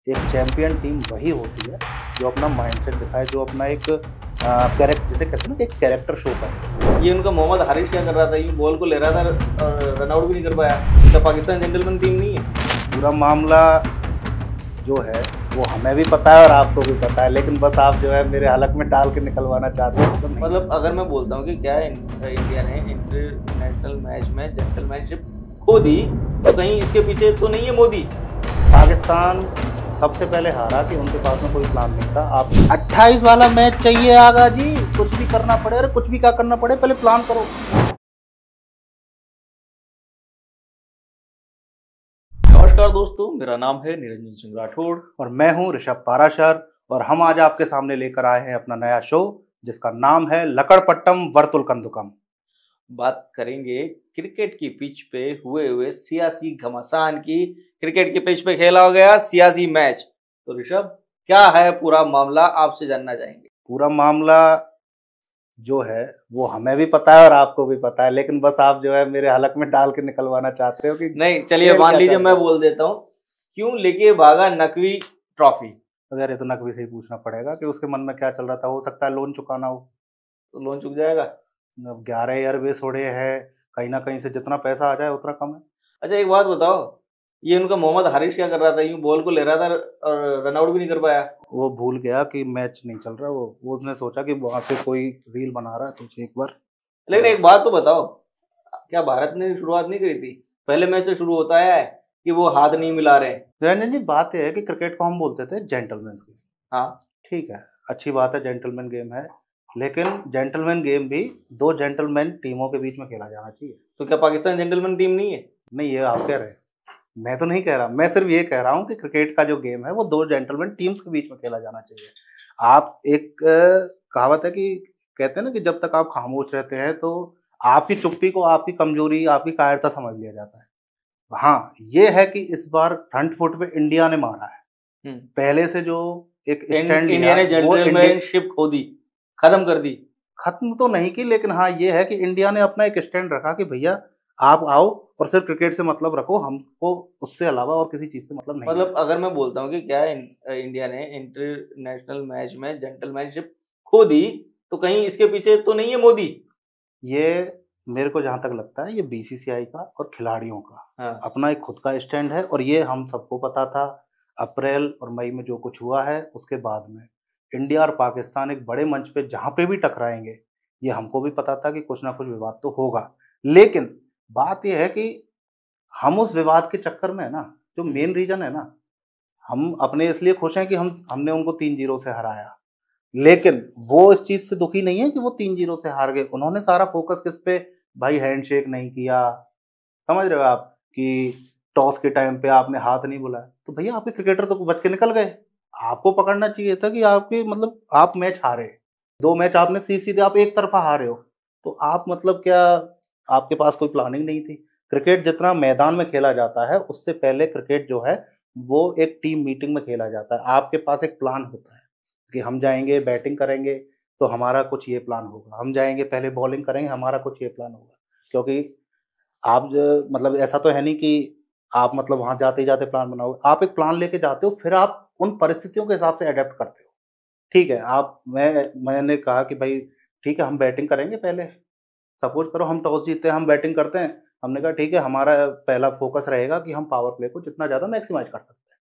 एक champion team वही होती है जो अपना माइंडसेट दिखाए, जो अपना एक कैरेक्टर, जिसे कहते हैं ना कि एक कैरेक्टर शो करे। ये उनका मोहम्मद हारिस क्या कर रहा था, यूं बॉल को ले रहा था और रन आउट भी नहीं कर पाया। क्या पाकिस्तान जेंटलमैन टीम नहीं है? पूरा मामला जो है वो हमें भी पता है और आपको भी पता है, लेकिन बस आप जो है मेरे हलक में डाल के निकलवाना चाहते हो तो नहीं। मतलब अगर मैं बोलता हूँ कि क्या इंडिया ने इंटरनेशनल मैच में जेंटलमैनशिप खो दी, तो कहीं इसके पीछे तो नहीं है मोदी? पाकिस्तान सबसे पहले हारा कि उनके पास में कोई प्लान नहीं था। आप 28 वाला मैच चाहिए आगा जी, कुछ भी करना पड़े, अरे कुछ भी क्या करना पड़े, पहले प्लान करो। नमस्कार दोस्तों, मेरा नाम है निरंजन सिंह राठौड़ और मैं हूं ऋषभ पाराशर, और हम आज आपके सामने लेकर आए हैं अपना नया शो जिसका नाम है लकड़पट्टम वर्तुल कंदुकम। बात करेंगे क्रिकेट की पिच पे हुए सियासी घमासान की। क्रिकेट की पिच पे खेला हो गया सियासी मैच। तो ऋषभ, क्या है पूरा मामला, आपसे जानना चाहेंगे। पूरा मामला जो है वो हमें भी पता है और आपको भी पता है, लेकिन बस आप जो है मेरे हलक में डाल के निकलवाना चाहते हो कि नहीं, चलिए खेल मान क्या लीजिए चल मैं रहा है। बोल देता हूँ, क्यों लेके भागा नकवी ट्रॉफी? अगर ये तो नकवी से ही पूछना पड़ेगा कि उसके मन में क्या चल रहा था। हो सकता है लोन चुकाना हो। तो लोन चुक जाएगा। अब 11 एयरवेज छोड़े हैं, कहीं ना कहीं से जितना पैसा आ जाए उतना कम है। अच्छा एक बात बताओ, ये उनका मोहम्मद हारिस क्या कर रहा था, यूं बॉल को ले रहा था और रन आउट भी नहीं कर पाया। वो भूल गया कि मैच नहीं चल रहा। वो उसने सोचा कि वहां से कोई रील बना रहा है तो उसे एक बार। लेकिन एक बात तो बताओ, क्या भारत ने शुरुआत नहीं करी थी? पहले मैच से शुरू होता है कि वो हाथ नहीं मिला रहे। निरंजन जी, बात यह है कि क्रिकेट को हम बोलते थे जेंटलमैन की। हाँ, ठीक है, अच्छी बात है, जेंटलमैन गेम है, लेकिन जेंटलमैन गेम भी दो जेंटलमैन टीमों के बीच में खेला जाना चाहिए। तो क्या पाकिस्तान जेंटलमैन टीम नहीं है? नहीं, ये आप कह रहे हैं, मैं तो नहीं कह रहा। मैं सिर्फ ये कह रहा हूँ कि क्रिकेट का जो गेम है वो दो जेंटलमैन टीम्स के बीच में खेला जाना चाहिए। आप एक कहावत है कि कहते हैं ना कि जब तक आप खामोश रहते हैं तो आपकी चुप्पी को आपकी कमजोरी, आपकी कायरता समझ लिया जाता है। हाँ, ये है कि इस बार फ्रंट फुट पे इंडिया ने मारा है। पहले से जो एक स्टैंड इंडिया लिया ने वो इंडिया जेंटलमैनशिप खो दी, खत्म कर दी। खत्म तो नहीं की, लेकिन हाँ ये है कि इंडिया ने अपना एक स्टैंड रखा कि भैया आप आओ और सिर्फ क्रिकेट से मतलब रखो, हमको उससे अलावा और किसी चीज से मतलब नहीं है। मतलब अगर मैं बोलता हूँ कि क्या इंडिया ने इंटरनेशनल मैच में जेंटलमैनशिप खो दी, तो कहीं इसके पीछे तो नहीं है मोदी? ये मेरे को जहां तक लगता है ये बीसीसीआई का और खिलाड़ियों का हाँ। अपना एक खुद का स्टैंड है, और ये हम सबको पता था। अप्रैल और मई में जो कुछ हुआ है उसके बाद में इंडिया और पाकिस्तान एक बड़े मंच पे जहां पे भी टकराएंगे, ये हमको भी पता था कि कुछ ना कुछ विवाद तो होगा। लेकिन बात यह है कि हम उस विवाद के चक्कर में है ना, जो मेन रीजन है ना, हम अपने इसलिए खुश हैं कि हमने उनको 3-0 से हराया, लेकिन वो इस चीज से दुखी नहीं है कि वो 3-0 से हार गए। उन्होंने सारा फोकस किस पे, भाई हैंडशेक नहीं किया, समझ रहे हो आप, कि टॉस के टाइम पे आपने हाथ नहीं बुलाया, तो भैया आपके क्रिकेटर तो बच के निकल गए। आपको पकड़ना चाहिए था कि आपके मतलब आप मैच हारे, 2 मैच आपने सीधे आप एक तरफा हारे हो, तो आप मतलब क्या, आपके पास कोई प्लानिंग नहीं थी। क्रिकेट जितना मैदान में खेला जाता है उससे पहले क्रिकेट जो है वो एक टीम मीटिंग में खेला जाता है। आपके पास एक प्लान होता है कि हम जाएंगे बैटिंग करेंगे तो हमारा कुछ ये प्लान होगा, हम जाएंगे पहले बॉलिंग करेंगे हमारा कुछ ये प्लान होगा। क्योंकि आप मतलब ऐसा तो है नहीं कि आप मतलब वहां जाते ही जाते प्लान बनाओगे, आप एक प्लान लेके जाते हो, फिर आप उन परिस्थितियों के हिसाब से अडेप्ट करते हो। ठीक है, मैंने कहा कि भाई ठीक है हम बैटिंग करेंगे पहले, सपोज करो हम टॉस जीतते हैं, हम बैटिंग करते हैं। हमने कहा ठीक है, हमारा पहला फोकस रहेगा कि हम पावर प्ले को जितना ज्यादा मैक्सिमाइज कर सकते हैं।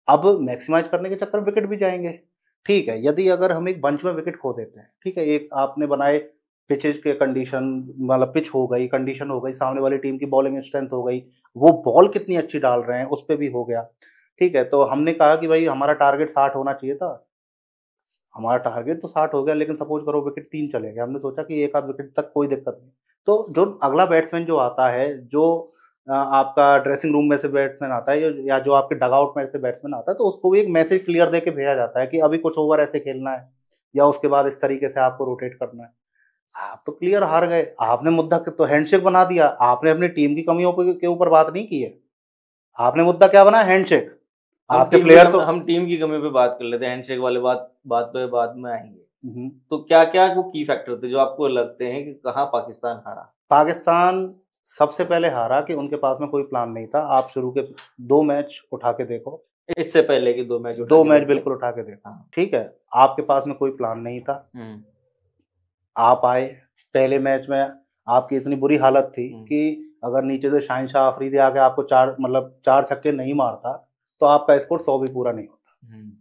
अब मैक्सिमाइज करने के चक्कर में विकेट भी जाएंगे। ठीक है, यदि अगर हम एक बंच में विकेट खो देते हैं, ठीक है, एक आपने बनाए पिचेज के कंडीशन, मतलब पिच हो गई, कंडीशन हो गई, सामने वाली टीम की बॉलिंग स्ट्रेंथ हो गई, वो बॉल कितनी अच्छी डाल रहे हैं उस पर भी हो गया। ठीक है, तो हमने कहा कि भाई हमारा टारगेट 60 होना चाहिए था। हमारा टारगेट तो 60 हो गया, लेकिन सपोज करो विकेट 3 चले गए, हमने सोचा कि एक आध विकेट तक कोई दिक्कत नहीं। तो जो अगला बैट्समैन जो आता है, जो आपका ड्रेसिंग रूम में से बैट्समैन आता है या जो आपके डगआउट में से बैट्समैन आता है, तो उसको भी एक मैसेज क्लियर दे के भेजा जाता है कि अभी कुछ ओवर ऐसे खेलना है या उसके बाद इस तरीके से आपको रोटेट करना है। आप तो क्लियर हार गए, आपने मुद्दा तो हैंडशेक बना दिया, आपने अपनी टीम की कमियों के ऊपर बात नहीं की है। आपने मुद्दा क्या बनाया, हैंडशेक। आपके प्लेयर तो हम टीम की कमी पे बात कर लेते हैं, हैंडशेक वाले बात पे बाद में आएंगे। हम्म। तो क्या क्या वो की फैक्टर थे जो आपको लगते हैं कि कहाँ पाकिस्तान हारा? पाकिस्तान सबसे पहले हारा कि उनके पास में कोई प्लान नहीं था। आप शुरू के 2 मैच उठा के देखो। इससे पहले कि 2 मैच 2 मैच बिल्कुल उठा के देखा। हाँ। ठीक है, आपके पास में कोई प्लान नहीं था, हम्म, आप आए, पहले मैच में आपकी इतनी बुरी हालत थी हम्म, कि अगर नीचे से शाहिन शाह अफरीदी आके आपको 4 मतलब 4 छक्के नहीं मारता, तो आपका स्कोर 100 भी पूरा नहीं होता। हम्म,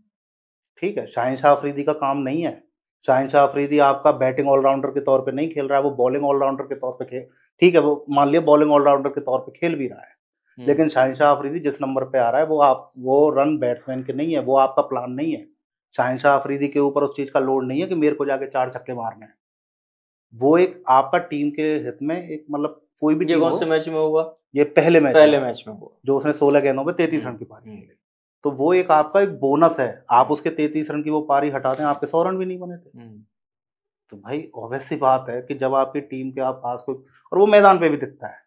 ठीक है, शाहिन शाह अफरीदी का काम नहीं है। शाहिन शाह अफरीदी आपका बैटिंग ऑलराउंडर के तौर पे नहीं खेल रहा है, वो बॉलिंग ऑलराउंडर के तौर पे खेल, ठीक है, वो मान लिया बॉलिंग ऑलराउंडर के तौर पे खेल भी रहा है, लेकिन शाहिन शाह अफरीदी जिस नंबर पे आ रहा है वो रन बैट्समैन के नहीं है, वो आपका प्लान नहीं है। शाहिन शाह अफरीदी के ऊपर उस चीज का लोड नहीं है कि मेरे को जाके 4 छक्के मारने हैं। वो एक आपका टीम के हित में एक मतलब कोई भी ये टीम कौन हो, से मैच में हुआ? ये पहले मैच में हुआ, जो उसने 16 गेंदों पे 33 रन की पारी खेली, तो वो एक आपका एक बोनस है। आप उसके 33 रन की वो पारी हटा दें, आपके 100 रन भी नहीं बने थे। तो भाई ऑब्वियस सी बात है कि जब आपकी टीम के आप पास कोई, और वो मैदान पे भी दिखता है,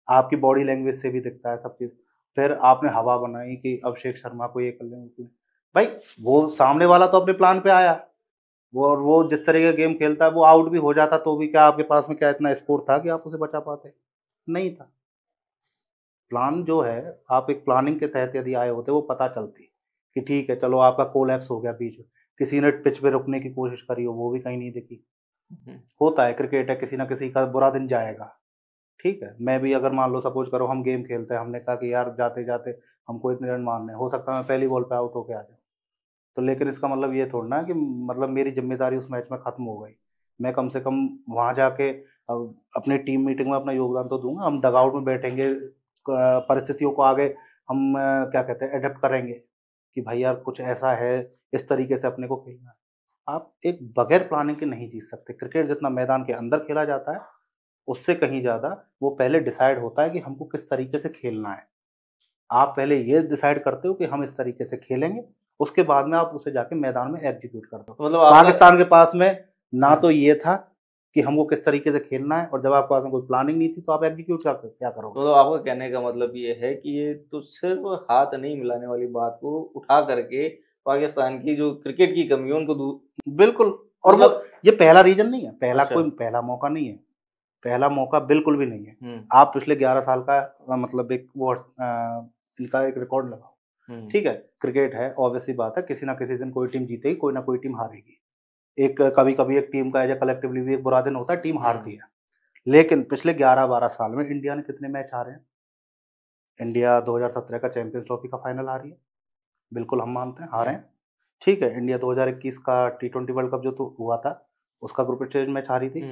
आपकी बॉडी लैंग्वेज से भी दिखता है सब चीज। फिर आपने हवा बनाई कि अभिषेक शर्मा को ये कर लें, भाई वो सामने वाला तो अपने प्लान पे आया, वो जिस तरह का गेम खेलता है, वो आउट भी हो जाता तो भी क्या आपके पास में क्या इतना स्कोर था कि आप उसे बचा पाते? नहीं था। प्लान जो है, आप एक प्लानिंग के तहत यदि आए होते, वो पता चलती कि ठीक है चलो आपका कोलैप्स हो गया बीच में, किसी ने पिच पे रुकने की कोशिश करी हो, वो भी कहीं नहीं दिखी। होता है, क्रिकेट है, किसी ना किसी का बुरा दिन जाएगा। ठीक है, मैं भी अगर मान लो सपोज करो हम गेम खेलते हैं, हमने कहा कि यार जाते जाते हमको इतने रन मारने हैं, हो सकता है मैं पहली बॉल पे आउट होके आ जाऊँ, तो लेकिन इसका मतलब ये थोड़ा ना कि मतलब मेरी जिम्मेदारी उस मैच में खत्म हो गई। मैं कम से कम वहां जाके अपनी टीम मीटिंग में अपना योगदान तो दूंगा। हम डगआउट में बैठेंगे, परिस्थितियों को आगे हम क्या कहते हैं एडेप्ट करेंगे कि भाई यार कुछ ऐसा है, इस तरीके से अपने को खेलना है। आप एक बगैर प्लानिंग के नहीं जीत सकते। क्रिकेट जितना मैदान के अंदर खेला जाता है, उससे कहीं ज्यादा वो पहले डिसाइड होता है कि हमको किस तरीके से खेलना है। आप पहले ये डिसाइड करते हो कि हम इस तरीके से खेलेंगे, उसके बाद में आप उसे जाके मैदान में एग्जीक्यूट कर दो। मतलब आपका पाकिस्तान के पास में ना तो ये था कि हमको किस तरीके से खेलना है, और जब आपके पास में कोई प्लानिंग नहीं थी तो आप एग्जीक्यूट क्या करोगे? मतलब आपका कहने का मतलब ये है कि ये तो सिर्फ हाथ नहीं मिलाने वाली बात को उठा करके पाकिस्तान की जो क्रिकेट की कमी है उनको दूर, बिल्कुल। और वो मतलब ये पहला रीजन नहीं है, पहला अच्छा। कोई पहला मौका नहीं है, पहला मौका बिल्कुल भी नहीं है। आप पिछले 11 साल का मतलब एक वो इनका एक रिकॉर्ड लगाओ। ठीक है, क्रिकेट है, ऑब्वियसली बात है, किसी ना किसी दिन कोई टीम जीतेगी, कोई ना कोई टीम हारेगी। एक कभी कभी एक टीम का एज कलेक्टिवली भी एक बुरा दिन होता है, टीम हारती है। लेकिन पिछले 11-12 साल में इंडिया ने कितने मैच हारे हैं? इंडिया 2017 का चैंपियंस ट्रॉफी का फाइनल हारी है, बिल्कुल हम मानते हैं हारे हैं। ठीक है, इंडिया 2021 का T20 वर्ल्ड कप जो तो हुआ था, उसका ग्रुप स्टेज मैच हारी थी,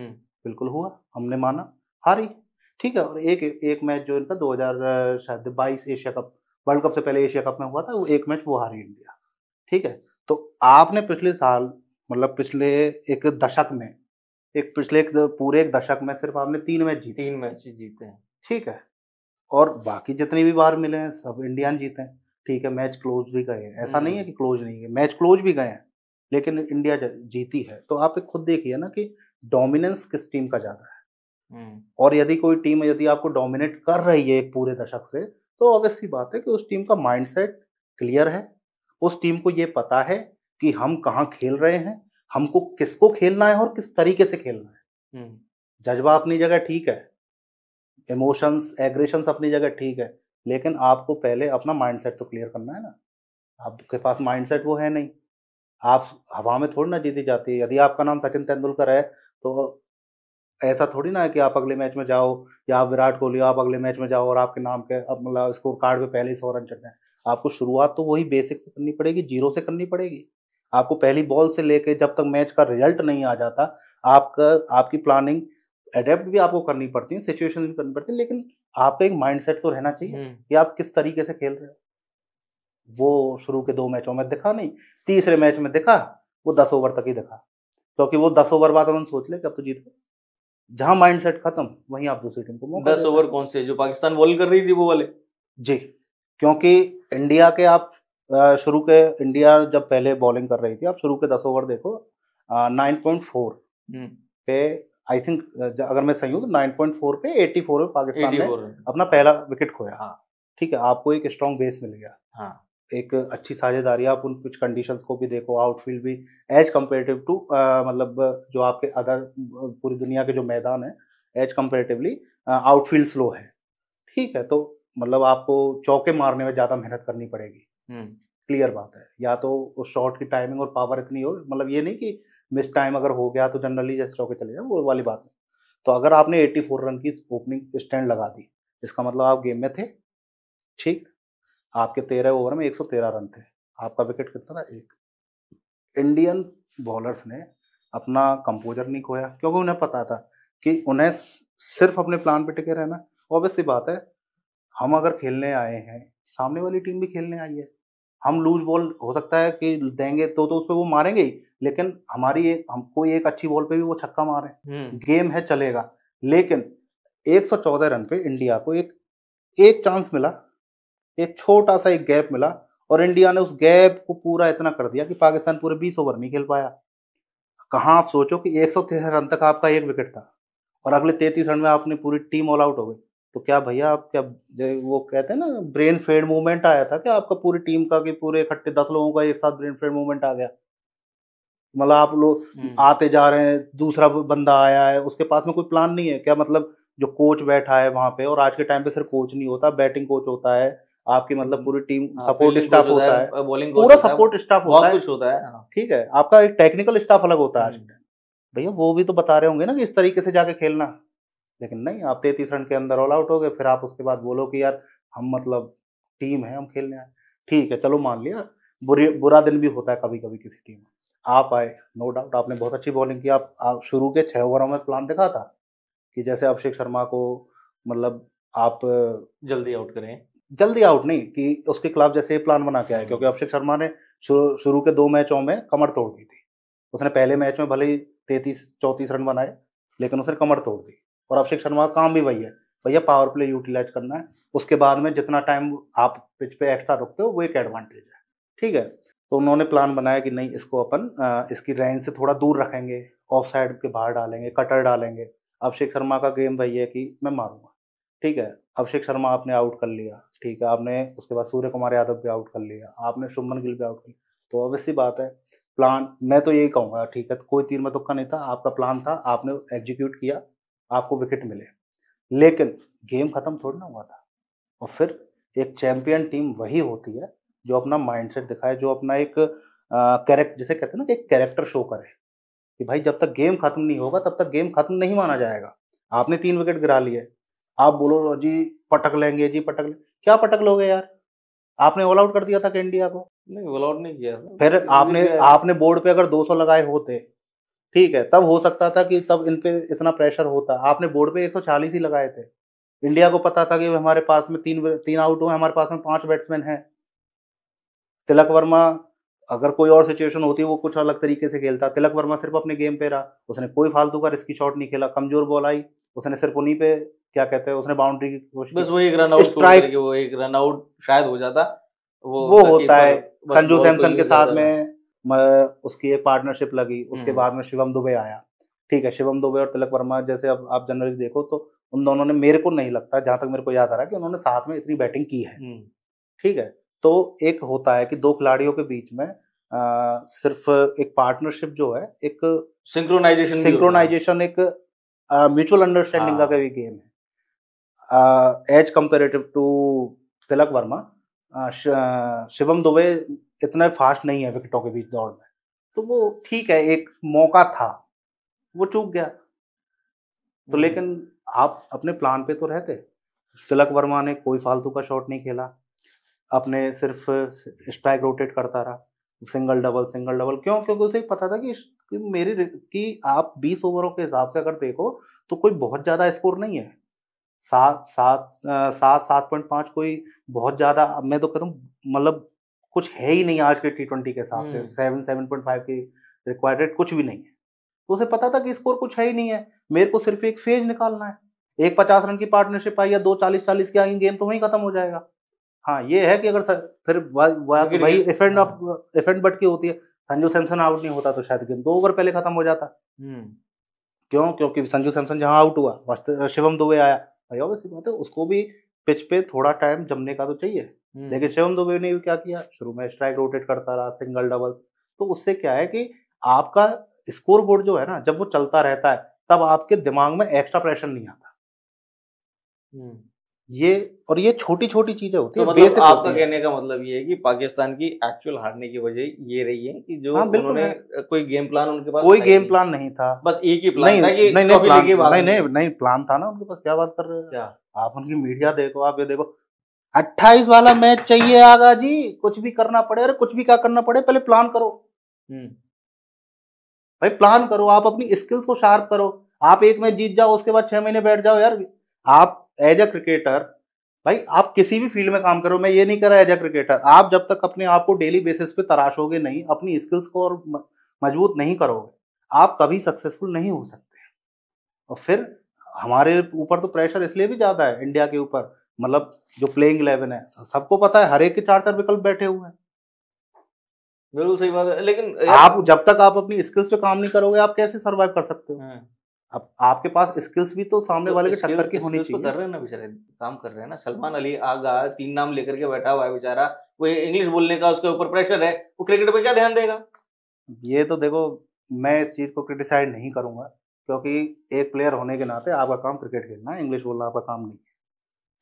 बिल्कुल हुआ, हमने माना हारी। ठीक है, और एक एक मैच जो इनका 2000 शायद 22 एशिया कप वर्ल्ड कप से पहले एशिया कप में हुआ था, वो एक मैच वो हारी इंडिया। ठीक है, तो आपने पिछले साल मतलब पिछले एक दशक में, पिछले पूरे एक दशक में सिर्फ आपने 3 मैच जीते। 3 मैच जीते हैं। ठीक है, और बाकी जितनी भी बार मिले हैं सब इंडियन जीते हैं। ठीक है, मैच क्लोज भी गए हैं, ऐसा नहीं है कि क्लोज नहीं है, मैच क्लोज भी गए हैं, लेकिन इंडिया जीती है। तो आप एक खुद देखिए ना कि डोमिनेंस किस टीम का ज्यादा है। और यदि कोई टीम यदि आपको डोमिनेट कर रही है एक पूरे दशक से, तो ऑब्वियस सी बात है कि उस टीम का माइंडसेट क्लियर है, उस टीम को ये पता है कि हम कहाँ खेल रहे हैं, हमको किसको खेलना है और किस तरीके से खेलना है। जज्बा अपनी जगह ठीक है, इमोशंस एग्रेशंस अपनी जगह ठीक है, लेकिन आपको पहले अपना माइंडसेट तो क्लियर करना है ना। आपके पास माइंडसेट वो है नहीं, आप हवा में थोड़ी ना जीती जाती है। यदि आपका नाम सचिन तेंदुलकर है, तो ऐसा थोड़ी ना है कि आप अगले मैच में जाओ, या आप विराट कोहली आप अगले मैच में जाओ और आपके नाम के अब मतलब स्कोर कार्ड पे पहले ही 100 रन चढ़ जाए। आपको शुरुआत तो वही बेसिक से करनी पड़ेगी, जीरो से करनी पड़ेगी। आपको पहली बॉल से लेके जब तक मैच का रिजल्ट नहीं आ जाता, आपकी प्लानिंग अडेप्ट भी आपको करनी पड़ती है, सिचुएशन भी करनी पड़ती है, लेकिन आपका एक माइंडसेट तो रहना चाहिए कि आप किस तरीके से खेल रहे हो। वो शुरू के 2 मैचों में दिखा नहीं, तीसरे मैच में दिखा, वो 10 ओवर तक ही दिखा, क्योंकि वो 10 ओवर बाद उन्होंने सोच लिया कि अब तो जीत गए। जहां माइंडसेट खत्म, वहीं आप दूसरी टीम को मौका 10 ओवर कौन से जो पाकिस्तान बॉल कर रही थी वो वाले? जी, क्योंकि इंडिया के आप शुरू के इंडिया जब पहले बॉलिंग कर रही थी, आप शुरू के 10 ओवर देखो, 9.4 पे आई थिंक, अगर मैं सही हूँ तो 9.4 पे 84 में पाकिस्तान ने अपना पहला विकेट खोया। हाँ, ठीक है, आपको एक स्ट्रॉन्ग बेस मिल गया। हाँ, एक अच्छी साझेदारी, आप उन पिच कंडीशंस को भी देखो, आउटफील्ड भी एज कंपेरेटिव टू मतलब जो आपके अदर पूरी दुनिया के जो मैदान है, एज कंपेरेटिवली आउटफील्ड स्लो है। ठीक है, तो मतलब आपको चौके मारने में ज़्यादा मेहनत करनी पड़ेगी। क्लियर बात है, या तो उस शॉट की टाइमिंग और पावर इतनी हो, मतलब ये नहीं कि मिस टाइम अगर हो गया तो जनरली जैसे चौके चले जाए, वो वाली बात नहीं। तो अगर आपने 84 रन की ओपनिंग स्टैंड लगा दी, इसका मतलब आप गेम में थे, ठीक। आपके 13 ओवर में 113 रन थे, आपका विकेट कितना था, 1। इंडियन बॉलर्स ने अपना कंपोजर नहीं खोया, क्योंकि उन्हें पता था कि उन्हें सिर्फ अपने प्लान पे टिके रहना। ऑब्वियस सी बात है, हम अगर खेलने आए हैं, सामने वाली टीम भी खेलने आई है। हम लूज बॉल हो सकता है कि देंगे तो उस पे वो मारेंगे ही, लेकिन हमारी एक हम कोई एक अच्छी बॉल पे भी वो छक्का मारे, गेम है, चलेगा। लेकिन 114 रन पे इंडिया को एक एक चांस मिला, एक छोटा सा एक गैप मिला, और इंडिया ने उस गैप को पूरा इतना कर दिया कि पाकिस्तान पूरे 20 ओवर नहीं खेल पाया। कहाँ आप सोचो कि 113 रन तक आपका एक विकेट था, और अगले 33 रन में आपने पूरी टीम ऑल आउट हो गई। तो क्या भैया, आप क्या वो कहते हैं ना, ब्रेन फेड मूवमेंट आया था क्या आपका पूरी टीम का, कि पूरे इकट्ठे 10 लोगों का एक साथ ब्रेन फेड मूवमेंट आ गया? मतलब आप लोग आते जा रहे हैं, दूसरा बंदा आया है, उसके पास में कोई प्लान नहीं है क्या? मतलब जो कोच बैठा है वहां पे, और आज के टाइम पे सिर्फ कोच नहीं होता, बैटिंग कोच होता है आपकी, मतलब पूरी टीम सपोर्ट स्टाफ होता है, पूरा सपोर्ट स्टाफ होता है, कुछ होता है, ठीक है। आपका एक टेक्निकल स्टाफ अलग होता है आज के टाइम। भैया वो भी तो बता रहे होंगे ना कि इस तरीके से जाके खेलना, लेकिन नहीं, आप 33 रन के अंदर ऑल आउट हो गए। फिर आप उसके बाद बोलो कि यार हम मतलब टीम है, हम खेलने आए। ठीक है, चलो मान लिया, बुरा दिन भी होता है कभी कभी किसी टीम में। आप आए, नो डाउट आपने बहुत अच्छी बॉलिंग की। आप शुरू के 6 ओवरों में प्लान देखा था कि जैसे अभिषेक शर्मा को, मतलब आप जल्दी आउट करें, जल्दी जल्दी आउट नहीं, कि उसके खिलाफ जैसे प्लान बना के आए, क्योंकि अभिषेक शर्मा ने शुरू के 2 मैचों में कमर तोड़ दी थी। उसने पहले मैच में भले ही 33-34 रन बनाए, लेकिन उसने कमर तोड़ दी। और अभिषेक शर्मा का काम भी वही है, भैया पावर प्ले यूटिलाइज करना है, उसके बाद में जितना टाइम आप पिच पे एक्स्ट्रा रखते हो वो एक एडवांटेज है, ठीक है। तो उन्होंने प्लान बनाया कि नहीं, इसको अपन इसकी रेंज से थोड़ा दूर रखेंगे, ऑफ साइड के बाहर डालेंगे, कटर डालेंगे। अभिषेक शर्मा का गेम वही है कि मैं मारूंगा, ठीक है। अभिषेक शर्मा आपने आउट कर लिया, ठीक है, आपने उसके बाद सूर्य कुमार यादव भी आउट कर लिया, आपने शुभमन गिल भी आउट कर लिया। तो ऑब्वियसली बात है, प्लान मैं तो यही कहूँगा, ठीक है, कोई तीर में तुक्का नहीं था, आपका प्लान था, आपने एग्जीक्यूट किया, आपको विकेट मिले। लेकिन गेम खत्म थोड़ी ना हुआ था। और फिर एक चैंपियन टीम वही होती है जो अपना माइंडसेट दिखाए, जो अपना एक कैरेक्टर, जिसे कहते हैं ना कि एक कैरेक्टर शो करे, कि भाई जब तक गेम खत्म नहीं होगा तब तक गेम खत्म नहीं माना जाएगा। आपने 3 विकेट गिरा लिए, आप बोलो जी पटक लेंगे, जी पटक लेंगे, क्या पटक लोगे यार? आपने ऑल आउट कर दिया था कि इंडिया को, नहीं ऑल आउट नहीं किया था। फिर आपने बोर्ड पे अगर 200 लगाए होते, ठीक है, तब हो सकता था कि तब इन पे इतना प्रेशर होता। आपने बोर्ड पे 140 ही लगाए थे। इंडिया को पता था कि हमारे पास में तीन आउट हुए, हमारे पास में 5 बैट्समैन हैं। तिलक वर्मा, अगर कोई और सिचुएशन होती वो कुछ अलग तरीके से खेलता। तिलक वर्मा सिर्फ अपने गेम पे रहा, उसने कोई फालतू का रिस्की शॉट नहीं खेला। कमजोर बॉल आई, उसने सिर्फ उन्हीं पे, क्या कहते हैं, उसने बाउंड्री की कोशिश, बस वो एक रन आउट छोड़ करके, वो एक रन आउट शायद हो जाता, वो होता है। संजू सैमसन के साथ में उसकी एक पार्टनरशिप लगी, उसके बाद में शिवम दुबे आया, ठीक है। शिवम दुबे और तिलक वर्मा जैसे, अब आप जनरली देखो तो उन दोनों ने, मेरे को नहीं लगता, जहां तक मेरे को याद आ रहा है, कि उन्होंने साथ में इतनी बैटिंग की है, ठीक है। तो एक होता है कि दो खिलाड़ियों के बीच में सिर्फ एक पार्टनरशिप जो है, एक सिंक्रोनाइजेशन एक म्यूचुअल अंडरस्टैंडिंग का भी गेम है। As comparative to Tilak Varma, Shivam Dubey इतना फास्ट नहीं है विकेटों के बीच दौड़ में, तो वो ठीक है, एक मौका था, वो चूक गया। तो लेकिन आप अपने प्लान पे तो रहते। तिलक वर्मा ने कोई फालतू का शॉट नहीं खेला, अपने सिर्फ स्ट्राइक रोटेट करता रहा, सिंगल डबल सिंगल डबल। क्यों? क्योंकि उसे पता था कि आप 20 ओवरों के हिसाब से अगर देखो तो कोई बहुत ज्यादा स्कोर नहीं है। 7.5 कोई बहुत ज्यादा, मैं तो कहता हूँ, मतलब कुछ है ही नहीं आज के T20 के हिसाब से। 7.5 की रिक्वायर्ड रेट कुछ भी नहीं है। तो उसे पता था कि स्कोर कुछ है ही नहीं है, मेरे को सिर्फ एक फेज निकालना है। एक 50 रन की पार्टनरशिप आई या 2 40-40 की आई, गेम तो वहीं खत्म हो जाएगा। हाँ, ये है कि अगर फिर वही इफेंट बट की होती है, संजू सैमसन आउट नहीं होता तो शायद गेम 2 ओवर पहले खत्म हो जाता। क्यों? क्योंकि संजू सैमसन जहां आउट हुआ, शिवम दुबे आया, भाई ऑब्वियसली बात है, उसको भी पिच पे थोड़ा टाइम जमने का तो चाहिए। लेकिन शिवम दुबे ने भी क्या किया, शुरू में स्ट्राइक रोटेट करता रहा, सिंगल डबल्स। तो उससे क्या है कि आपका स्कोर बोर्ड जो है ना, जब वो चलता रहता है, तब आपके दिमाग में एक्स्ट्रा प्रेशर नहीं आता। ये और ये छोटी छोटी चीजें होती तो है, मतलब बेसिक आपका होती है। कहने का मतलब ये है कि पाकिस्तान की एक्चुअल हारने की वजह ये रही है कि जो हाँ बिल्कुल उन्होंने है, कोई गेम प्लान उनके पास कोई था ही गेम नहीं, प्लान नहीं था। बस एक ही प्लान नहीं था कि नहीं नहीं ट्रॉफी प्लान, लेके नहीं भागनी नहीं है। नहीं प्लान था ना उनके पास, क्या बात कर रहे हो क्या? आप उनकी मीडिया देखो, आप ये देखो 28 वाला मैच चाहिए आगा जी, कुछ भी करना पड़े, अरे कुछ भी क्या करना पड़े, पहले प्लान करो हम्म। भाई, प्लान करो, आप अपनी स्किल्स को शार्प करो। आप एक मैच जीत जाओ, उसके बाद 6 महीने बैठ जाओ यार। आप एज अ क्रिकेटर, भाई आप किसी भी फील्ड में काम करो, मैं ये नहीं कर रहा एज अ क्रिकेटर, आप जब तक अपने आप को डेली बेसिस पे तराशोगे नहीं, अपनी स्किल्स को और मजबूत नहीं करोगे, आप कभी सक्सेसफुल नहीं हो सकते। और फिर हमारे ऊपर तो प्रेशर इसलिए भी ज्यादा है इंडिया के ऊपर, मतलब जो प्लेइंग 11 है, सबको पता है हर एक के 4 4 विकल्प बैठे हुए हैं। बिल्कुल सही बात है, लेकिन यार आप जब तक आप अपनी स्किल्स पे काम नहीं करोगे, आप कैसे सरवाइव कर सकते हो? हाँ, अब आपके पास स्किल्स भी तो सामने वाले तो के टक्कर की स्किल्स होनी स्किल्स पे चाहिए। कर रहे हैं ना बेचारे, काम कर रहे हैं ना। सलमान अली आगा 3 नाम लेकर के बैठा हुआ है बेचारा, वो इंग्लिश बोलने का उसके ऊपर प्रेशर है, वो क्रिकेट पे क्या ध्यान देगा? ये तो देखो, मैं इस चीज को क्रिटिसाइड नहीं करूंगा, क्योंकि एक प्लेयर होने के नाते आपका काम क्रिकेट खेलना है, इंग्लिश बोलना आपका काम नहीं है।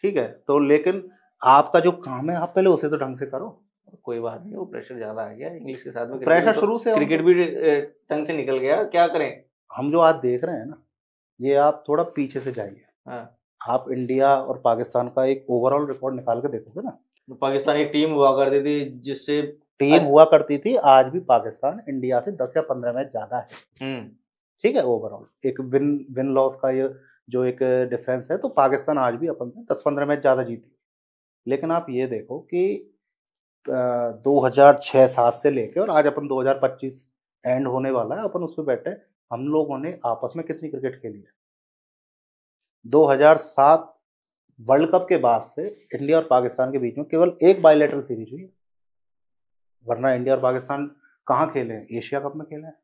ठीक है, तो लेकिन आपका जो काम है, आप पहले उसे तो ढंग से करो। कोई बात नहीं, वो प्रेशर ज्यादा आ गया इंग्लिश के साथ में, क्रिकेट प्रेशर में तो शुरू से है क्रिकेट उनको। भी ढंग से निकल गया, क्या करें। हम जो आज देख रहे हैं ना, ये आप थोड़ा पीछे से जाइए, हाँ, आप इंडिया और पाकिस्तान का एक ओवरऑल रिकॉर्ड निकाल के देखोगे ना, तो पाकिस्तान एक टीम हुआ करती थी जिससे टीम हुआ करती थी, आज भी पाकिस्तान इंडिया से 10 या 15 मैच ज्यादा है। हम्म, ठीक है, ओवरऑल एक विन विन लॉस का ये जो एक डिफरेंस है, तो पाकिस्तान आज भी अपन से 10 15 मैच ज्यादा जीती है। लेकिन आप ये देखो कि 2006 7 से लेके और आज अपन 2025 एंड होने वाला है, अपन उस पर बैठे, हम लोगों ने आपस में कितनी क्रिकेट खेली है? 2007 वर्ल्ड कप के बाद से इंडिया और पाकिस्तान के बीच में केवल एक बायलैटरल सीरीज हुई है, वरना इंडिया और पाकिस्तान कहाँ खेले हैं? एशिया कप में खेले हैं,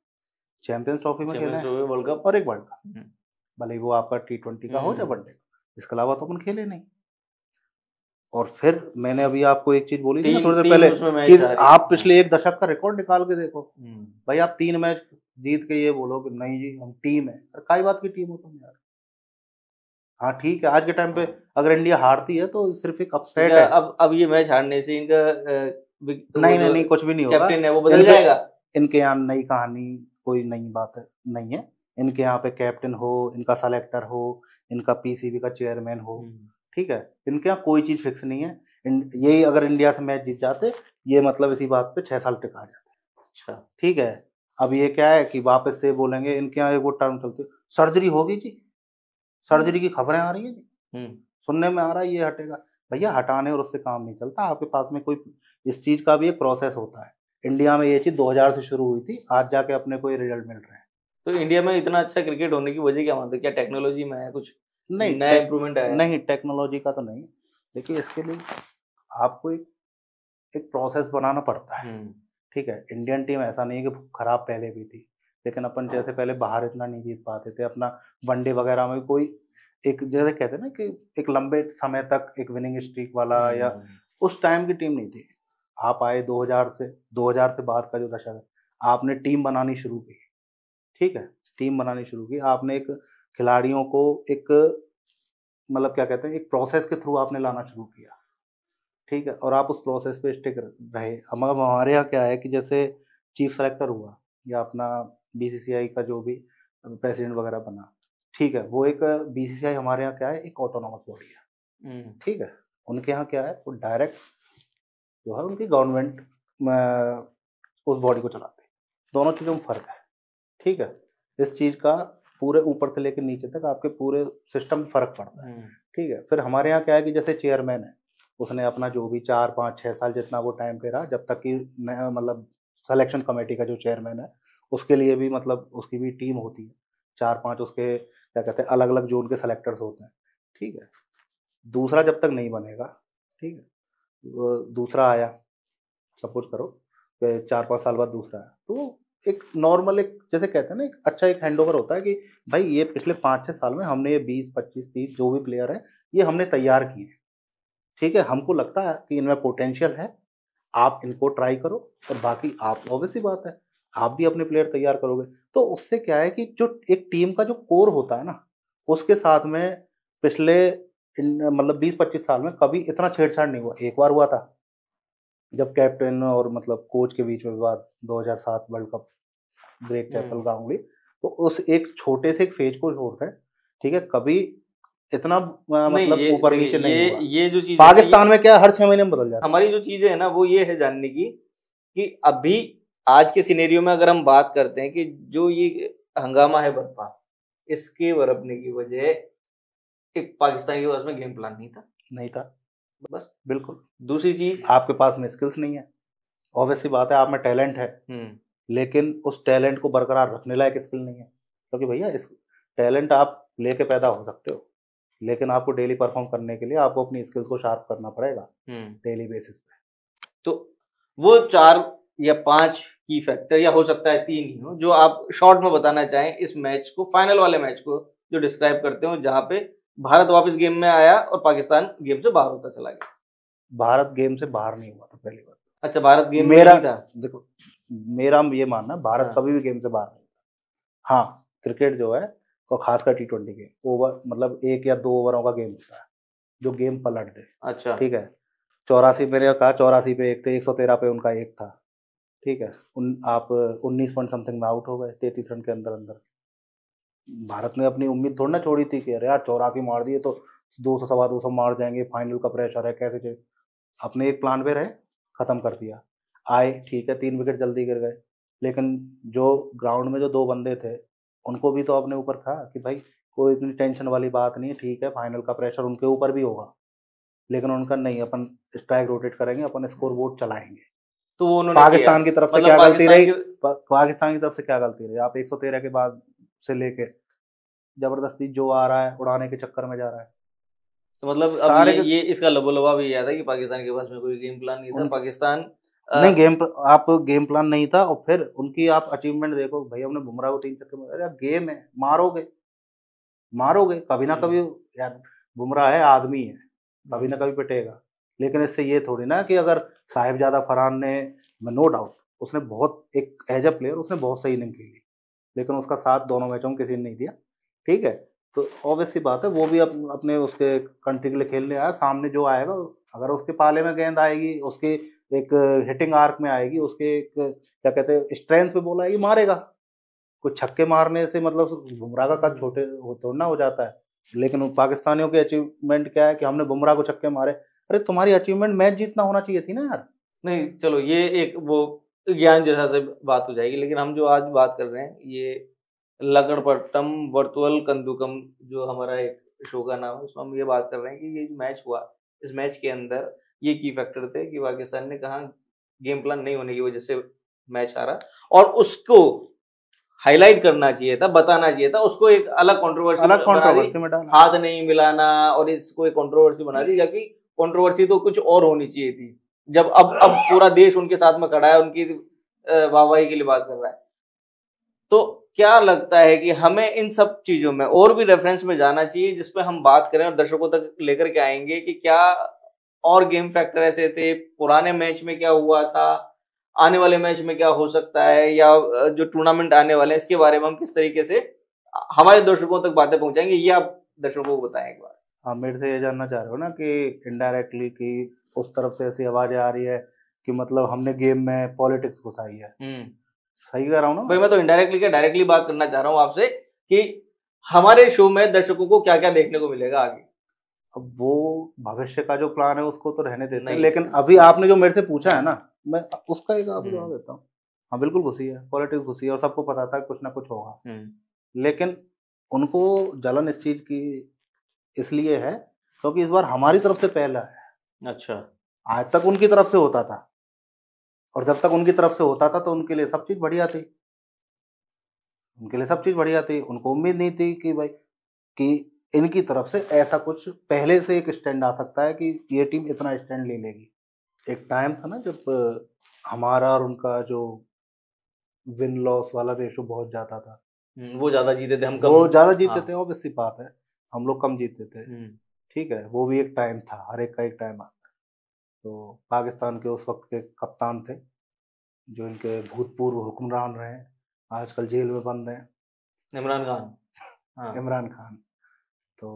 चैंपियंस ट्रॉफी में खेले चैंपियंस हैं, वर्ल्ड कप। और एक वर्ल्ड कप, भले ही वो आपका T20 का हो या वनडे, इसके अलावा तो अपन खेले नहीं। और फिर मैंने अभी आपको एक चीज बोली थी ना तीन थोड़ी देर तीन पहले, उसमें मैच कि हारे। आप पिछले एक दशक का रिकॉर्ड निकाल के देखो, हम्म, भाई आप 3 मैच जीत के ये बोलो कि नहीं जी हम टीम है, अरे काय बात की टीम हो तुम यार? हाँ ठीक है, आज के टाइम पे अगर इंडिया हारती है तो सिर्फ एक तो अपसेट क्या है। अब ये मैच हारने से इनका वो नहीं नहीं जो नहीं, कुछ भी नहीं होगा। कैप्टन है वो बदल इनके जाएगा? इनके यहाँ नई कहानी, कोई नई बात है नहीं है। इनके यहाँ पे कैप्टन हो, इनका सेलेक्टर हो, इनका पीसीबी का चेयरमैन हो, ठीक है, इनके यहाँ कोई चीज फिक्स नहीं है। यही अगर इंडिया से मैच जीत जाते, ये मतलब इसी बात पे 6 साल टिका जाते। अच्छा, ठीक है, अब ये क्या है कि वापस से बोलेंगे, इनके यहाँ एक वो टर्म चलती है, सर्जरी होगी जी, सर्जरी की खबरें आ रही है जी, सुनने में आ रहा है ये हटेगा। भैया हटाने और उससे काम नहीं चलता, आपके पास में कोई इस चीज का भी एक प्रोसेस होता है। इंडिया में ये चीज 2000 से शुरू हुई थी, आज जाके अपने को ये रिजल्ट मिल रहे हैं। तो इंडिया में इतना अच्छा क्रिकेट होने की वजह क्या मानते हैं? क्या टेक्नोलॉजी में है कुछ नहीं नया इम्प्रूवमेंट आया है? नहीं, टेक्नोलॉजी का तो नहीं, देखिए इसके लिए आपको एक प्रोसेस बनाना पड़ता है। ठीक है, इंडियन टीम ऐसा नहीं है कि खराब पहले भी थी, लेकिन अपन जैसे पहले बाहर इतना नहीं जीत पाते थे, अपना वनडे वगैरह में कोई एक जैसे कहते हैं ना कि एक लंबे समय तक एक विनिंग स्ट्रीक वाला, या उस टाइम की टीम नहीं थी। आप आए 2000 से बाद का जो दशक है, आपने टीम बनानी शुरू की। ठीक है, टीम बनानी शुरू की आपने, एक खिलाड़ियों को एक मतलब क्या कहते हैं, एक प्रोसेस के थ्रू आपने लाना शुरू किया। ठीक है, और आप उस प्रोसेस पे स्टिक रहे। हमारे यहाँ क्या है कि जैसे चीफ सेलेक्टर हुआ, या अपना बीसीसीआई का जो भी प्रेसिडेंट वगैरह बना, ठीक है, वो एक बीसीसीआई हमारे यहाँ क्या है, एक ऑटोनॉमस बॉडी है। ठीक है, उनके यहाँ क्या है, वो डायरेक्ट जो है उनकी गवर्नमेंट उस बॉडी को चलाते हैं, दोनों चीज़ों में फर्क है। ठीक है, इस चीज़ का पूरे ऊपर से लेकर नीचे तक आपके पूरे सिस्टम में फर्क पड़ता है। ठीक है, फिर हमारे यहाँ क्या है कि जैसे चेयरमैन है, उसने अपना जो भी 4 5 6 साल जितना वो टाइम पे रहा, जब तक कि मतलब सिलेक्शन कमेटी का जो चेयरमैन है, उसके लिए भी मतलब उसकी भी टीम होती है, 4 5 उसके क्या कहते हैं अलग अलग जोन के सेलेक्टर्स होते हैं। ठीक है, दूसरा जब तक नहीं बनेगा, ठीक है, दूसरा आया, सपोज करो 4 5 साल बाद दूसरा आया, तो एक नॉर्मल एक जैसे कहते हैं ना, एक अच्छा एक हैंडओवर होता है कि भाई ये पिछले 5 6 साल में हमने ये 20 25 30 जो भी प्लेयर है, ये हमने तैयार किए हैं। ठीक है, हमको लगता है कि इनमें पोटेंशियल है, आप इनको ट्राई करो, और बाकी आप ऑब्वियस सी बात है, आप भी अपने प्लेयर तैयार करोगे। तो उससे क्या है कि जो एक टीम का जो कोर होता है ना, उसके साथ में पिछले मतलब 20-25 साल में कभी इतना छेड़छाड़ नहीं हुआ। एक बार हुआ था जब कैप्टन और मतलब कोच के बीच में विवाद, 2007 world cup, Greg Chappell Ganguly, तो उस एक छोटे से एक फेज को छोड़कर, ठीक है, कभी इतना मतलब ऊपर नीचे नहीं हुआ। ये जो चीज पाकिस्तान में क्या हर 6 महीने में बदल जाता है। हमारी जो चीजें है ना वो ये है जानने की कि अभी आज के सिनेरियो में अगर हम बात करते हैं कि जो ये हंगामा है बर्पा, इसके बरपने की वजह एक पाकिस्तान के पास में गेम प्लान नहीं था बस। बिल्कुल। दूसरी चीज, आपके पास में स्किल्स नहीं है, ऑब्वियसली बात है, आप में टैलेंट है, लेकिन उस टैलेंट को बरकरार रखने लायक स्किल नहीं है। क्योंकि भैया इस टैलेंट आप लेके पैदा हो सकते हो, लेकिन आपको डेली परफॉर्म करने के लिए आपको अपनी स्किल्स को शार्प करना पड़ेगा डेली बेसिस पे। तो वो 4 या 5 की फैक्टर, या हो सकता है 3 ही हो, जो आप शॉर्ट में बताना चाहें इस मैच को, फाइनल वाले मैच को जो डिस्क्राइब करते हो, जहां पे भारत वापस गेम में आया और पाकिस्तान गेम से बाहर होता चला गया। भारत गेम से बाहर नहीं हुआ था पहली बार। अच्छा, भारत गेम मेरा में नहीं था। देखो, मेरा ये मानना, भारत कभी भी गेम से बाहर नहीं था। हाँ, क्रिकेट जो है तो खासकर T20 गेम, ओवर मतलब 1 या 2 ओवरों का गेम होता है जो गेम पलट दे। अच्छा, ठीक है, 84 मैंने कहा, 84 पे 1 थे, 113 पे उनका 1 था। ठीक है, आप 19 पॉइंट समथिंग में आउट हो गए 33 रन के अंदर अंदर। भारत ने अपनी उम्मीद थोड़ी ना छोड़ी थी कि अरे यार 84 मार दिए तो 200 सवा 200 मार जाएंगे, फाइनल का प्रेशर है, कैसे चाहिए। अपने एक प्लान पे रहे, खत्म कर दिया। आए, ठीक है, 3 विकेट जल्दी गिर गए, लेकिन जो ग्राउंड में जो 2 बंदे थे उनको भी तो अपने ऊपर था कि भाई कोई इतनी टेंशन वाली बात नहीं है, ठीक है, फाइनल का प्रेशर उनके ऊपर भी होगा, लेकिन उनका नहीं, अपन स्ट्राइक रोटेट करेंगे, अपन स्कोर बोर्ड चलाएंगे। तो वो उन्होंने पाकिस्तान की तरफ से मतलब क्या गलती रही, पाकिस्तान की तरफ से क्या गलती रही, आप 113 के बाद से लेके जबरदस्ती जो आ रहा है उड़ाने के चक्कर में जा रहा है। तो मतलब अब ये इसका लबोलबा भी याद है कि पाकिस्तान के पास में कोई गेम प्लान नहीं था। पाकिस्तान नहीं, आप गेम प्लान नहीं था, और फिर उनकी आप अचीवमेंट देखो, भैया हमने बुमराह को 3 छक्के मारे, अरे गेम है, मारोगे कभी ना कभी यार, बुमराह है, आदमी है, कभी ना कभी पिटेगा। लेकिन इससे ये थोड़ी ना कि अगर साहिबजादा फरहान ने, नो डाउट उसने बहुत एक एज अ प्लेयर उसने बहुत सही इनिंग खेली, लेकिन उसका साथ दोनों मैचों में किसी ने नहीं दिया। ठीक है, तो ऑब्वियस सी बात है, वो भी अपने उसके कंट्री के लिए खेलने आया, सामने जो आएगा, अगर उसके पाले में गेंद आएगी, उसके एक हिटिंग आर्क में आएगी, उसके एक क्या कहते हैं स्ट्रेंथ पे बॉल आएगी, मारेगा। कुछ छक्के मारने से मतलब बुमराह का कद छोटे थोड़ा ना हो जाता है। लेकिन पाकिस्तानियों की अचीवमेंट क्या है कि हमने बुमराह को छक्के मारे। अरे तुम्हारी अचीवमेंट मैच जीतना होना चाहिए थी ना यार। नहीं, चलो ये एक वो ज्ञान जैसा से बात हो जाएगी, लेकिन हम जो आज बात कर रहे हैं ये लकड़पट्टम वर्तुअल कंदुकम जो हमारा एक शो का नाम है, उसमें हम ये बात कर रहे हैं कि ये जो मैच हुआ, इस मैच के अंदर ये की फैक्टर थे कि पाकिस्तान ने कहा गेम प्लान नहीं होने की वजह से मैच हारा, और उसको हाईलाइट करना चाहिए था, बताना चाहिए था, उसको एक अलग कंट्रोवर्सी में डाला, हाथ नहीं मिलाना, और इसको एक कंट्रोवर्सी बना दी, जबकि कंट्रोवर्सी तो कुछ और होनी चाहिए थी। जब अब पूरा देश उनके साथ में खड़ा है, उनकी वाहवाही के लिए बात कर रहा है, तो क्या लगता है कि हमें इन सब चीजों में और भी रेफरेंस में जाना चाहिए जिसपे हम बात करें और दर्शकों तक लेकर के आएंगे कि क्या और गेम फैक्टर ऐसे थे, पुराने मैच में क्या हुआ था, आने वाले मैच में क्या हो सकता है, या जो टूर्नामेंट आने वाले हैं इसके बारे में हम किस तरीके से हमारे दर्शकों तक बातें पहुंचाएंगे, ये आप दर्शकों को बताएं एक बार। हाँ, मेरे से ये जानना चाह रहे हो ना कि इनडायरेक्टली कि उस तरफ से ऐसी आवाजें आ रही है कि मतलब हमने गेम में पॉलिटिक्स घुसाई है। सही कह रहा हूँ ना भाई? मैं तो इनडायरेक्टली क्या डायरेक्टली बात करना चाह रहा हूँ आपसे कि हमारे शो में दर्शकों को क्या क्या देखने को मिलेगा आगे। अब वो भविष्य का जो प्लान है उसको तो रहने देते हैं, लेकिन अभी आपने जो मेरे से पूछा है ना, मैं उसका एक आपको जवाब देता हूँ। हाँ बिल्कुल घुसी है, पॉलिटिक्स घुसी है, और सबको पता था कुछ ना कुछ होगा, लेकिन उनको जलन इस चीज की इसलिए है क्योंकि इस बार हमारी तरफ से पहला है। अच्छा, आज तक उनकी तरफ से होता था, और जब तक उनकी तरफ से होता था तो उनके लिए सब चीज बढ़िया थी, उनको उम्मीद नहीं थी कि भाई कि इनकी तरफ से ऐसा कुछ पहले से एक स्टैंड आ सकता है कि ये टीम इतना स्टैंड ले लेगी। एक टाइम था ना जब हमारा और उनका जो विन लॉस वाला रेशो बहुत ज्यादा था, वो ज्यादा जीते थे, हम कम, वो ज्यादा जीते थे, ऑब्वियस सी बात है, हम लोग कम जीते थे। ठीक है, वो भी एक टाइम था, हर एक का एक टाइम आता है। तो पाकिस्तान के उस वक्त के कप्तान थे जो इनके भूतपूर्व हुक्मरान रहे, आजकल जेल में बंद हैं, इमरान खान। हाँ। इमरान खान। तो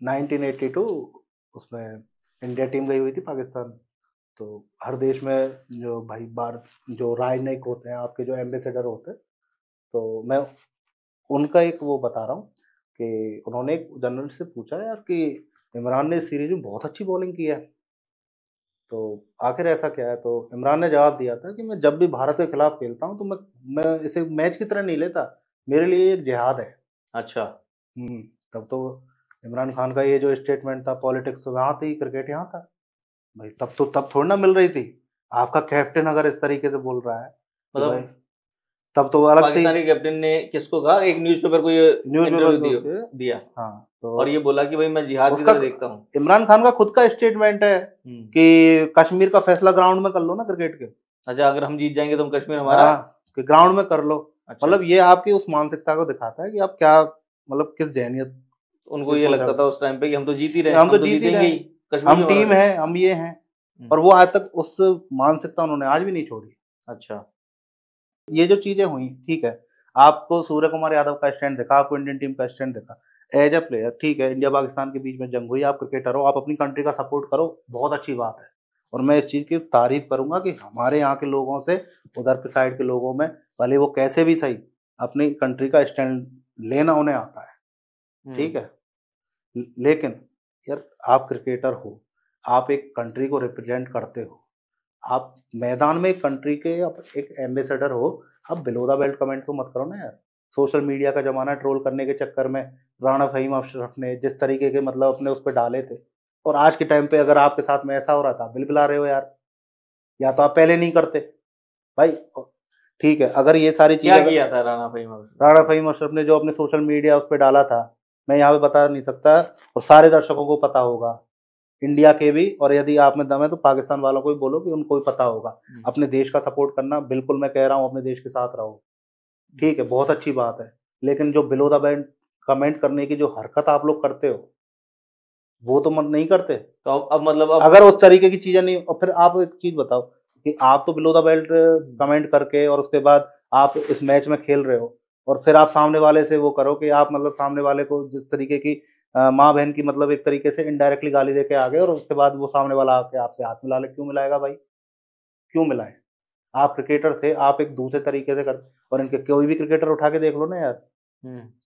1982 उसमें इंडिया टीम गई हुई थी पाकिस्तान। तो हर देश में जो भाई बार जो राजनयिक होते हैं, आपके जो एम्बेसडर होते हैं, तो मैं उनका एक वो बता रहा हूँ कि उन्होंने एक जर्नलिस्ट से पूछा यार कि इमरान ने इस सीरीज में बहुत अच्छी बॉलिंग की है, तो आखिर ऐसा क्या है? तो इमरान ने जवाब दिया था कि मैं जब भी भारत के खिलाफ खेलता हूँ तो मैं इसे मैच की तरह नहीं लेता, मेरे लिए एक जिहाद है। अच्छा। तब तो इमरान खान का ये जो स्टेटमेंट था, पॉलिटिक्स तो वहाँ थी, क्रिकेट यहाँ था भाई। तब थोड़ी ना मिल रही थी। आपका कैप्टन अगर इस तरीके से बोल रहा है कि भाई, मतलब तब तो अलग थी। पाकिस्तानी कैप्टन ने किसको कहा? एक न्यूज़पेपर को ये इंटरव्यू दिया हाँ, तो और ये बोला कि भाई मैं जिहाद की तरह देखता हूँ। इमरान खान का खुद का स्टेटमेंट है कि कश्मीर का फैसला ग्राउंड में कर लो ना क्रिकेट के। अच्छा, अगर हम जीत जाएंगे तो कश्मीर हमारा, कि ग्राउंड में कर लो। अच्छा। मतलब ये आपकी उस मानसिकता को दिखाता है कि आप क्या, मतलब किस जहनियत, उनको ये लगता था उस टाइम पे कि हम तो जीत ही रहे हैं, हम तो जीत ही रहे, हम टीम है, हम ये हैं। और वो आज तक उस मानसिकता उन्होंने आज भी नहीं छोड़ी। अच्छा, ये जो चीजें हुई, ठीक है, आपको सूर्य कुमार यादव का स्टैंड देखा, आपको इंडियन टीम का स्टैंड देखा एज ए प्लेयर, ठीक है, इंडिया पाकिस्तान के बीच में जंग हुई, आप क्रिकेटर हो, आप अपनी कंट्री का सपोर्ट करो, बहुत अच्छी बात है। और मैं इस चीज की तारीफ करूंगा कि हमारे यहाँ के लोगों से उधर के साइड के लोगों में, भले वो कैसे भी सही, अपनी कंट्री का स्टैंड लेना उन्हें आता है, ठीक है। लेकिन यार, आप क्रिकेटर हो, आप एक कंट्री को रिप्रेजेंट करते हो, आप मैदान में एक कंट्री के आप एक एम्बेसडर हो, आप बिलो द बेल्ट कमेंट तो मत करो ना यार। सोशल मीडिया का जमाना, ट्रोल करने के चक्कर में राणा फहीम अशरफ ने जिस तरीके के मतलब अपने उस पर डाले थे, और आज के टाइम पे अगर आपके साथ में ऐसा हो रहा था, बिलबिला रहे हो यार, या तो आप पहले नहीं करते भाई। ठीक है, अगर ये सारी चीजें, क्या किया था राणा फहीम अशरफ ने जो अपने सोशल मीडिया उस पर डाला था, मैं यहाँ पे बता नहीं सकता, और सारे दर्शकों को पता होगा, इंडिया के भी, और यदि आप में दम है तो पाकिस्तान वालों को भी बोलो कि उनको भी पता होगा। अपने देश का सपोर्ट करना, बिल्कुल मैं कह रहा हूँ, अपने देश के साथ रहो, ठीक है, बहुत अच्छी बात है। लेकिन जो बिलो द बेल्ट कमेंट करने की जो हरकत आप लोग करते हो, वो तो मत नहीं करते। तो अब मतलब अगर उस तरीके की चीजें नहीं, और फिर आप एक चीज बताओ कि आप तो बिलो द बेल्ट कमेंट करके और उसके बाद आप इस मैच में खेल रहे हो, और फिर आप सामने वाले से वो करो कि आप मतलब सामने वाले को जिस तरीके की माँ बहन की, मतलब एक तरीके से इनडायरेक्टली गाली देके आ गए, और उसके बाद वो सामने वाला आके आपसे हाथ मिला ले, क्यों मिलाएगा भाई? क्यों मिलाए? आप क्रिकेटर थे, आप एक दूसरे तरीके से कर। और इनके कोई भी क्रिकेटर उठा के देख लो ना यार,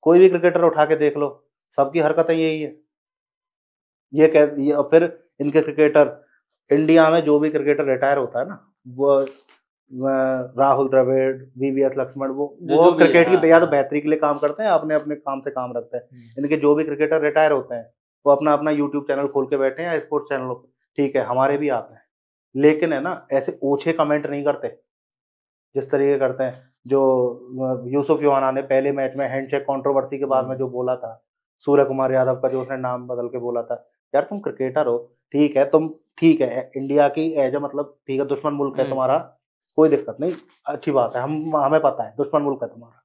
कोई भी क्रिकेटर उठा के देख लो, सबकी हरकतें यही है। और फिर इनके क्रिकेटर, इंडिया में जो भी क्रिकेटर रिटायर होता है ना, वो राहुल द्रविड़, वीवीएस लक्ष्मण, वो क्रिकेट की या तो बेहतरी के लिए काम करते हैं, अपने अपने काम से काम रखते हैं। इनके जो भी क्रिकेटर रिटायर होते हैं, वो अपना अपना यूट्यूब चैनल खोल के बैठे हैं, स्पोर्ट्स चैनल, ठीक है, हमारे भी आते हैं, लेकिन है ना, ऐसे ओछे कमेंट नहीं करते जिस तरीके करते हैं। जो यूसुफ योहाना ने पहले मैच में हैंडशेक कंट्रोवर्सी के बाद में जो बोला था, सूर्य कुमार यादव का जो उसने नाम बदल के बोला था, यार तुम क्रिकेटर हो, ठीक है, तुम ठीक है इंडिया की एज मतलब ठीक है, दुश्मन मुल्क है तुम्हारा, कोई दिक्कत नहीं, अच्छी बात है, हमें पता है दुश्मन मुल्क है तुम्हारा।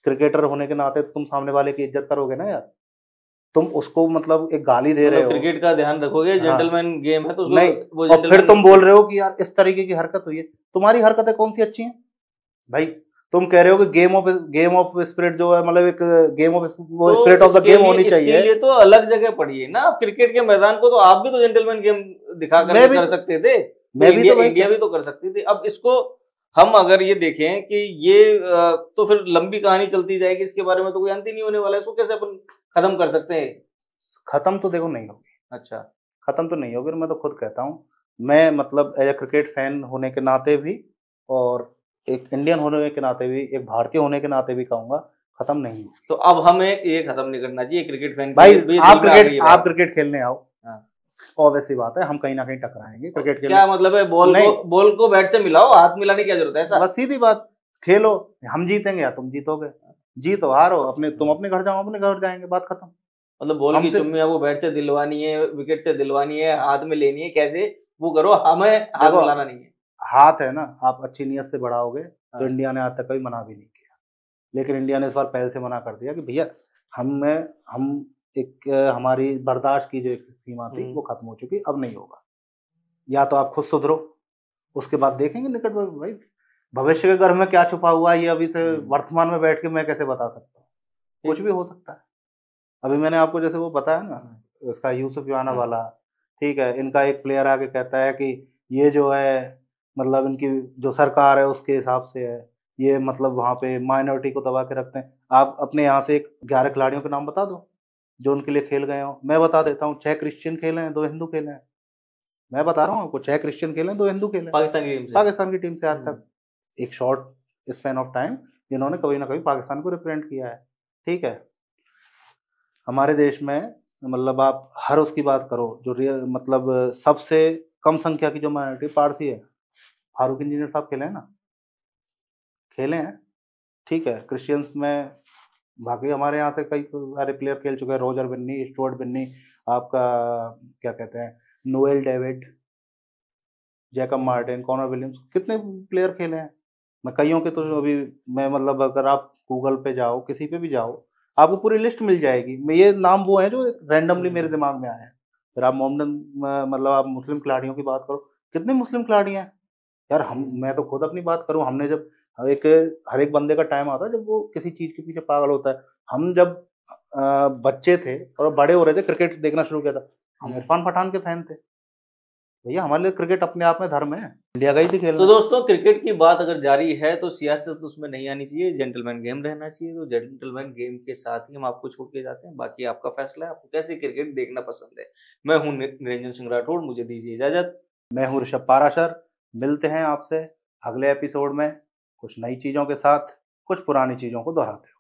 क्रिकेटर होने के नाते तुम सामने वाले की इज्जत करोगे ना यार, तुम उसको मतलब एक गाली दे रहे हो, क्रिकेट का ध्यान रखोगे, जेंटलमैन गेम है तो नहीं, और फिर तुम बोल रहे हो कि यार इस तरीके की हरकत हुई है। तुम्हारी हरकतें कौन सी अच्छी हैं भाई? तुम कह रहे हो कि गेम ऑफ स्पिरिट जो है, मतलब एक game of spirit of the game होनी चाहिए। इसके लिए तो अलग जगह पढ़िए ना, क्रिकेट के मैदान को तो आप भी तो जेंटलमैन गेम दिखा कर सकते थे, इंडिया भी तो कर सकती थी। अब इसको हम अगर ये देखें कि ये तो फिर लंबी कहानी चलती जाएगी, इसके बारे में तो कोई अंत ही नहीं होने वाला है। इसको कैसे अपन खत्म कर सकते हैं? खत्म तो देखो नहीं होगी। अच्छा, खत्म तो नहीं होगी, मैं तो खुद कहता हूँ, मैं मतलब एज ए क्रिकेट फैन होने के नाते भी, और एक इंडियन होने के नाते भी, एक भारतीय होने के नाते भी कहूंगा, खत्म नहीं होगी। तो अब हमें ये खत्म नहीं करना चाहिए क्रिकेट फैन भाई। आप क्रिकेट खेलने आओ, ऑब्वियस सी बात है, हम कहीं ना कहीं टकराएंगे क्रिकेट खेलने। क्या मतलब है? बॉल को बैट से मिलाओ, हाथ मिलाने की क्या जरूरत है? ऐसा बस सीधी बात, खेलो, हम जीतेंगे या तुम जीतोगे, जीतो हारो अपने, तुम अपने घर जाओ, अपने घर जाएंगे, बात खत्म। मतलब बॉल की चुम्मी वो बैट से दिलवानी है, विकेट से दिलवानी है, हाथ में लेनी है, कैसे वो करो, हमें हाथ मिलाना नहीं है। हाथ है ना, आप अच्छी नियत से बढ़ाओगे तो इंडिया ने आज तक कभी मना भी नहीं किया, लेकिन इंडिया ने इस बार पहले से मना कर दिया कि भैया हम एक हमारी बर्दाश्त की जो एक सीमा थी वो खत्म हो चुकी, अब नहीं होगा, या तो आप खुद सुधरो, उसके बाद देखेंगे निकट में। भाई भविष्य के गर्भ में क्या छुपा हुआ है, ये अभी से वर्तमान में बैठ के मैं कैसे बता सकता हूँ? कुछ भी हो सकता है। अभी मैंने आपको जैसे वो बताया ना, इसका यूसुफियाना वाला, ठीक है, इनका एक प्लेयर आके कहता है कि ये जो है मतलब इनकी जो सरकार है उसके हिसाब से है, ये मतलब वहाँ पे माइनॉरिटी को दबा के रखते हैं। आप अपने यहाँ से 11 खिलाड़ियों के नाम बता दो जो उनके लिए खेल गए हो। मैं बता देता हूँ, 6 क्रिश्चियन खेले हैं, 2 हिंदू खेले हैं। मैं बता रहा हूँ आपको, 6 क्रिश्चियन खेले हैं, 2 हिंदू खेले हैं पाकिस्तान की टीम से। पाकिस्तान की टीम से आज तक, एक शॉर्ट स्पैन ऑफ टाइम जिन्होंने कभी ना कभी पाकिस्तान को रिप्रेजेंट किया है, ठीक है। हमारे देश में मतलब आप हर उसकी बात करो जो मतलब सबसे कम संख्या की जो माइनॉरिटी पारसी है, फारूक इंजीनियर साहब खेले हैं ना, खेले हैं, ठीक है। क्रिश्चियंस में बाकी हमारे यहाँ से कई सारे प्लेयर खेल चुके हैं, रोजर बिन्नी, स्टुअर्ट बिन्नी, आपका क्या कहते हैं, Noel David, Jacob Martin, Connor Williams, कितने प्लेयर खेले हैं। मैं कईयों के तो अभी मैं मतलब अगर आप गूगल पे जाओ, किसी पे भी जाओ, आपको पूरी लिस्ट मिल जाएगी। मैं ये नाम वो है जो रैंडमली मेरे दिमाग में आए हैं। फिर आप मोहम्मदन मतलब आप मुस्लिम खिलाड़ियों की बात करो, कितने मुस्लिम खिलाड़ी हैं यार। मैं तो खुद अपनी बात करूं, हमने जब हर एक बंदे का टाइम आता है जब वो किसी चीज के पीछे पागल होता है। हम जब बच्चे थे और बड़े हो रहे थे, क्रिकेट देखना शुरू किया था, हम इरफान पठान के फैन थे। भैया हमारे लिए क्रिकेट अपने आप में धर्म है, इंडिया का ही थी खेलना। तो दोस्तों, क्रिकेट की बात अगर जारी है तो सियासत उसमें नहीं आनी चाहिए, जेंटलमैन गेम रहना चाहिए। तो जेंटलमैन गेम के साथ ही हम आपको छोड़ के जाते हैं, बाकी आपका फैसला है, आपको कैसे क्रिकेट देखना पसंद है। मैं हूं निरंजन सिंह राठौड़, मुझे दीजिए इजाजत। मैं हूँ ऋषभ पाराशर। मिलते हैं आपसे अगले एपिसोड में कुछ नई चीजों के साथ, कुछ पुरानी चीजों को दोहराते हैं।